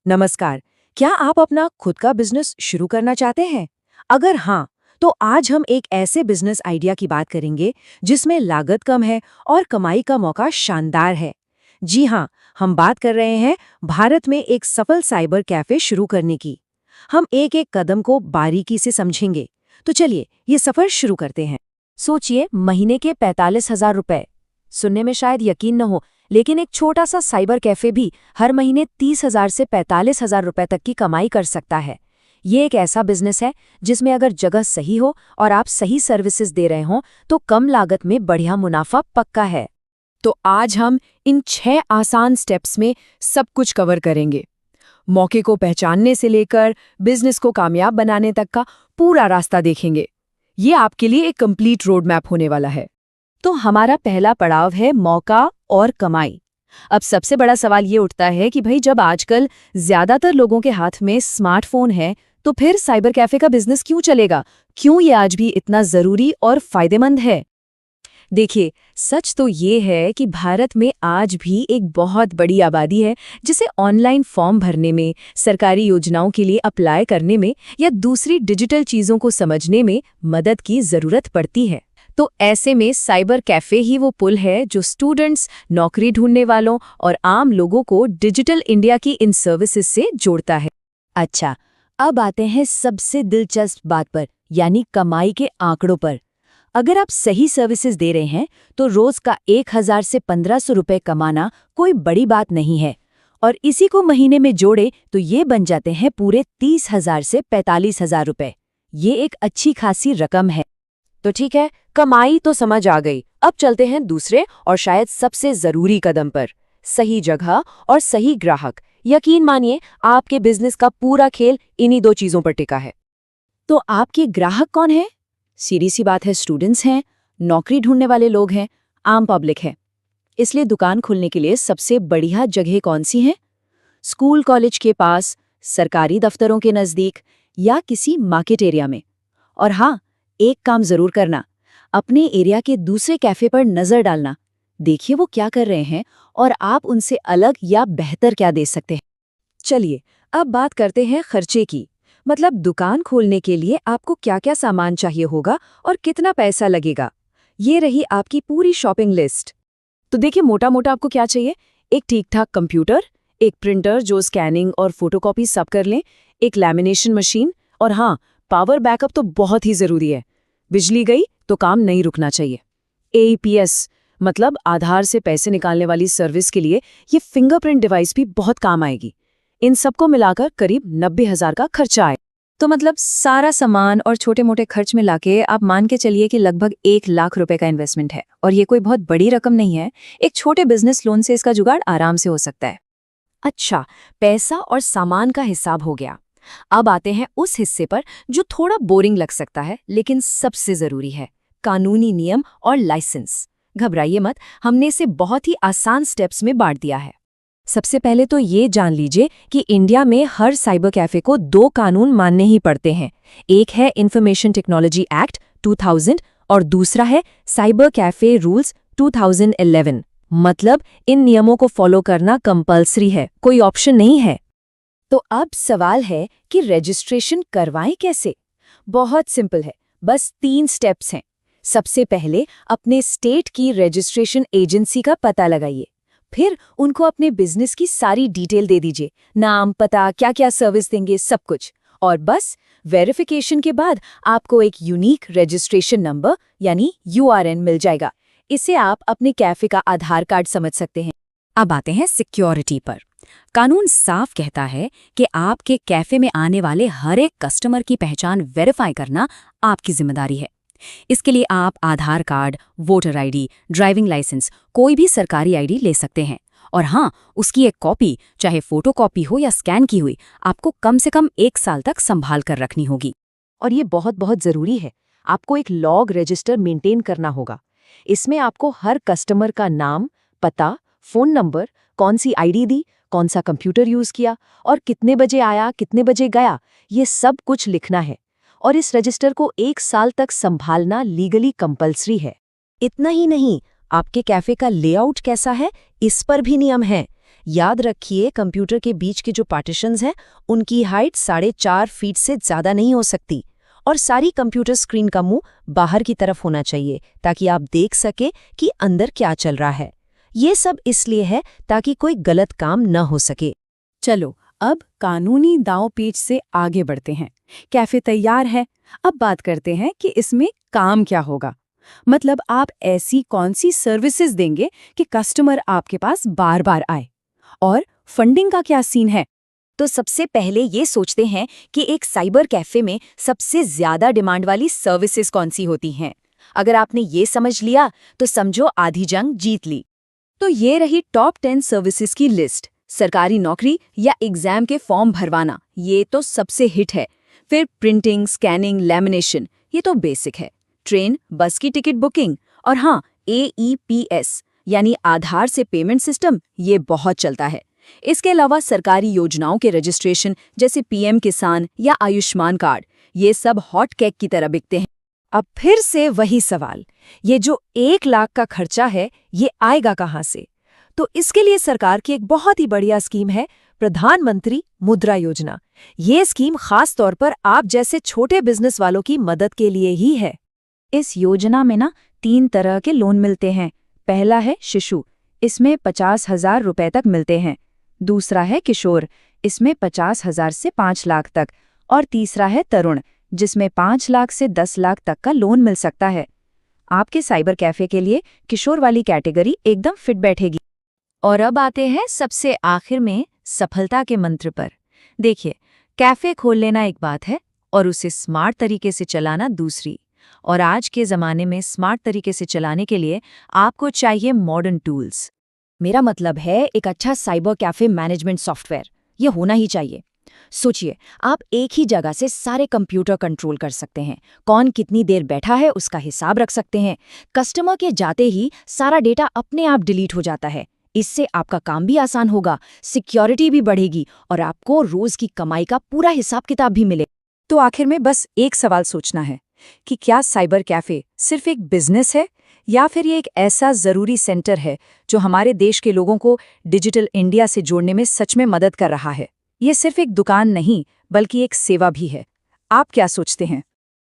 नमस्कार। क्या आप अपना खुद का बिजनेस शुरू करना चाहते हैं? अगर हाँ, तो आज हम एक ऐसे बिजनेस आइडिया की बात करेंगे जिसमें लागत कम है और कमाई का मौका शानदार है। जी हाँ, हम बात कर रहे हैं भारत में एक सफल साइबर कैफे शुरू करने की। हम एक एक कदम को बारीकी से समझेंगे। तो चलिए, ये सफर शुरू करते हैं। सोचिए, महीने के 45,000 रुपए। सुनने में शायद यकीन न हो, लेकिन एक छोटा सा साइबर कैफे भी हर महीने 30,000 से 45,000 रुपए तक की कमाई कर सकता है। ये एक ऐसा बिजनेस है जिसमें अगर जगह सही हो और आप सही सर्विसेज दे रहे हो तो कम लागत में बढ़िया मुनाफा पक्का है। तो आज हम इन 6 आसान स्टेप्स में सब कुछ कवर करेंगे। मौके को पहचानने से लेकर बिजनेस को कामयाब बनाने तक का पूरा रास्ता देखेंगे। ये आपके लिए एक कंप्लीट रोड मैप होने वाला है। तो हमारा पहला पड़ाव है मौका और कमाई। अब सबसे बड़ा सवाल ये उठता है कि भाई, जब आजकल ज्यादातर लोगों के हाथ में स्मार्टफोन है तो फिर साइबर कैफे का बिजनेस क्यों चलेगा? क्यों ये आज भी इतना जरूरी और फायदेमंद है? देखिए, सच तो ये है कि भारत में आज भी एक बहुत बड़ी आबादी है जिसे ऑनलाइन फॉर्म भरने में, सरकारी योजनाओं के लिए अप्लाई करने में या दूसरी डिजिटल चीजों को समझने में मदद की जरूरत पड़ती है। तो ऐसे में साइबर कैफे ही वो पुल है जो स्टूडेंट्स, नौकरी ढूंढने वालों और आम लोगों को डिजिटल इंडिया की इन सर्विसेज से जोड़ता है। अच्छा, अब आते हैं सबसे दिलचस्प बात पर, यानी कमाई के आंकड़ों पर। अगर आप सही सर्विसेज दे रहे हैं तो रोज का 1,000 से 1,500 रुपए कमाना कोई बड़ी बात नहीं है, और इसी को महीने में जोड़े तो ये बन जाते हैं पूरे 30,000 से 45,000 रुपए। ये एक अच्छी खासी रकम है। तो ठीक है, कमाई तो समझ आ गई। अब चलते हैं दूसरे और शायद सबसे जरूरी कदम पर, सही जगह और सही ग्राहक। यकीन मानिए, आपके बिजनेस का पूरा खेल इन्हीं 2 चीजों पर टिका है। तो आपके ग्राहक कौन है? सीधी सी बात है, स्टूडेंट्स हैं, नौकरी ढूंढने वाले लोग हैं, आम पब्लिक है। इसलिए दुकान खोलने के लिए सबसे बढ़िया जगह कौन सी है? स्कूल कॉलेज के पास, सरकारी दफ्तरों के नजदीक या किसी मार्केट एरिया में। और हाँ, एक काम जरूर करना, अपने एरिया के दूसरे कैफे पर नजर डालना। देखिए वो क्या कर रहे हैं और आप उनसे अलग या बेहतर क्या दे सकते हैं। चलिए, अब बात करते हैं खर्चे की। मतलब दुकान खोलने के लिए आपको क्या-क्या सामान चाहिए होगा और कितना पैसा लगेगा। ये रही आपकी पूरी शॉपिंग लिस्ट। तो देखिए, मोटा-मोटा आपको क्या चाहिए? एक ठीक-ठाक कंप्यूटर, एक प्रिंटर जो स्कैनिंग और फोटोकॉपी सब कर लें, एक लैमिनेशन मशीन, और हाँ, पावर बैकअप तो बहुत ही जरूरी है। बिजली गई तो काम नहीं रुकना चाहिए। AEPS मतलब आधार से पैसे निकालने वाली सर्विस के लिए ये फिंगरप्रिंट डिवाइस भी बहुत काम आएगी। इन सबको मिलाकर करीब 90,000 का खर्चा आए। तो मतलब सारा सामान और छोटे मोटे खर्च मिला के आप मान के चलिए कि लगभग 1 लाख रुपए का इन्वेस्टमेंट है। और ये कोई बहुत बड़ी रकम नहीं है। एक छोटे बिजनेस लोन से इसका जुगाड़ आराम से हो सकता है। अच्छा, पैसा और सामान का हिसाब हो गया। अब आते हैं उस हिस्से पर जो थोड़ा बोरिंग लग सकता है, लेकिन सबसे जरूरी है, कानूनी नियम और लाइसेंस। घबराइए मत, हमने इसे बहुत ही आसान स्टेप्स में बांट दिया है। सबसे पहले तो ये जान लीजिए कि इंडिया में हर साइबर कैफे को 2 कानून मानने ही पड़ते हैं। एक है इंफॉर्मेशन टेक्नोलॉजी एक्ट 2000 और दूसरा है साइबर कैफे रूल्स 2011। मतलब इन नियमों को फॉलो करना कंपल्सरी है, कोई ऑप्शन नहीं है। तो अब सवाल है कि रजिस्ट्रेशन करवाएं कैसे? बहुत सिंपल है, बस 3 स्टेप्स हैं। सबसे पहले अपने स्टेट की रजिस्ट्रेशन एजेंसी का पता लगाइए। फिर उनको अपने बिजनेस की सारी डिटेल दे दीजिए, नाम, पता, क्या क्या सर्विस देंगे, सब कुछ। और बस वेरिफिकेशन के बाद आपको एक यूनिक रजिस्ट्रेशन नंबर यानी URN मिल जाएगा। इसे आप अपने कैफे का आधार कार्ड समझ सकते हैं। अब आते हैं सिक्योरिटी पर। कानून साफ कहता है कि आपके कैफे में आने वाले हर एक कस्टमर की पहचान वेरीफाई करना आपकी जिम्मेदारी है। इसके लिए आप Aadhaar card, voter ID, driving licence, कोई भी सरकारी ID ले सकते हैं। और हाँ, उसकी एक कॉपी, चाहे फोटोकॉपी हो या स्कैन की हुई, आपको कम से कम 1 साल तक संभाल कर रखनी होगी। और ये बहुत बहुत जरूरी है, आपको एक लॉग रजिस्टर मेंटेन करना होगा। इसमें आपको हर कस्टमर का नाम, पता, फोन नंबर, कौन सी ID दी, कौन सा कंप्यूटर यूज किया और कितने बजे आया, कितने बजे गया, ये सब कुछ लिखना है। और इस रजिस्टर को 1 साल तक संभालना लीगली कंपल्सरी है। इतना ही नहीं, आपके कैफे का लेआउट कैसा है, इस पर भी नियम है। याद रखिए, कंप्यूटर के बीच के जो पार्टीशंस हैं, उनकी हाइट 4.5 फीट से ज़्यादा नहीं हो सकती। और सारी कंप्यूटर स्क्रीन का मुंह बाहर की तरफ होना चाहिए ताकि आप देख सके कि अंदर क्या चल रहा है। ये सब इसलिए है ताकि कोई गलत काम न हो सके। चलो अब कानूनी दांव-पेच से आगे बढ़ते हैं। कैफे तैयार है, अब बात करते हैं कि इसमें काम क्या होगा। मतलब आप ऐसी कौन सी सर्विसेज देंगे कि कस्टमर आपके पास बार बार आए। और फंडिंग का क्या सीन है? तो सबसे पहले ये सोचते हैं कि एक साइबर कैफे में सबसे ज्यादा डिमांड वाली सर्विसेज कौन सी होती हैं। अगर आपने ये समझ लिया तो समझो आधी जंग जीत ली। तो ये रही टॉप 10 सर्विसेज की लिस्ट। सरकारी नौकरी या एग्जाम के फॉर्म भरवाना, ये तो सबसे हिट है। फिर प्रिंटिंग, स्कैनिंग, लैमिनेशन, ये तो बेसिक है। ट्रेन, बस की टिकट बुकिंग, और हाँ, AEPS यानी आधार से पेमेंट सिस्टम, ये बहुत चलता है। इसके अलावा सरकारी योजनाओं के रजिस्ट्रेशन जैसे PM किसान या आयुष्मान कार्ड, ये सब हॉट केक की तरह बिकते हैं। अब फिर से वही सवाल, ये जो 1 लाख का खर्चा है, ये आएगा कहाँ से? तो इसके लिए सरकार की एक बहुत ही बढ़िया स्कीम है, प्रधानमंत्री मुद्रा योजना। ये स्कीम खास तौर पर आप जैसे छोटे बिजनेस वालों की मदद के लिए ही है। इस योजना में ना 3 तरह के लोन मिलते हैं। पहला है शिशु, इसमें 50,000 रुपए तक मिलते हैं। दूसरा है किशोर, इसमें 50,000 से 5 लाख तक। और तीसरा है तरुण, जिसमें 5 लाख से 10 लाख तक का लोन मिल सकता है। आपके साइबर कैफे के लिए किशोर वाली कैटेगरी एकदम फिट बैठेगी। और अब आते हैं सबसे आखिर में सफलता के मंत्र पर। देखिए, कैफे खोल लेना एक बात है और उसे स्मार्ट तरीके से चलाना दूसरी। और आज के ज़माने में स्मार्ट तरीके से चलाने के लिए आपको चाहिए मॉडर्न टूल्स। मेरा मतलब है एक अच्छा साइबर कैफे मैनेजमेंट सॉफ्टवेयर, ये होना ही चाहिए। सोचिए, आप एक ही जगह से सारे कंप्यूटर कंट्रोल कर सकते हैं। कौन कितनी देर बैठा है उसका हिसाब रख सकते हैं। कस्टमर के जाते ही सारा डेटा अपने आप डिलीट हो जाता है। इससे आपका काम भी आसान होगा, सिक्योरिटी भी बढ़ेगी और आपको रोज की कमाई का पूरा हिसाब किताब भी मिले। तो आखिर में बस एक सवाल सोचना है कि क्या साइबर कैफे सिर्फ एक बिजनेस है या फिर ये एक ऐसा जरूरी सेंटर है जो हमारे देश के लोगों को डिजिटल इंडिया से जोड़ने में सच में मदद कर रहा है। ये सिर्फ एक दुकान नहीं बल्कि एक सेवा भी है। आप क्या सोचते हैं?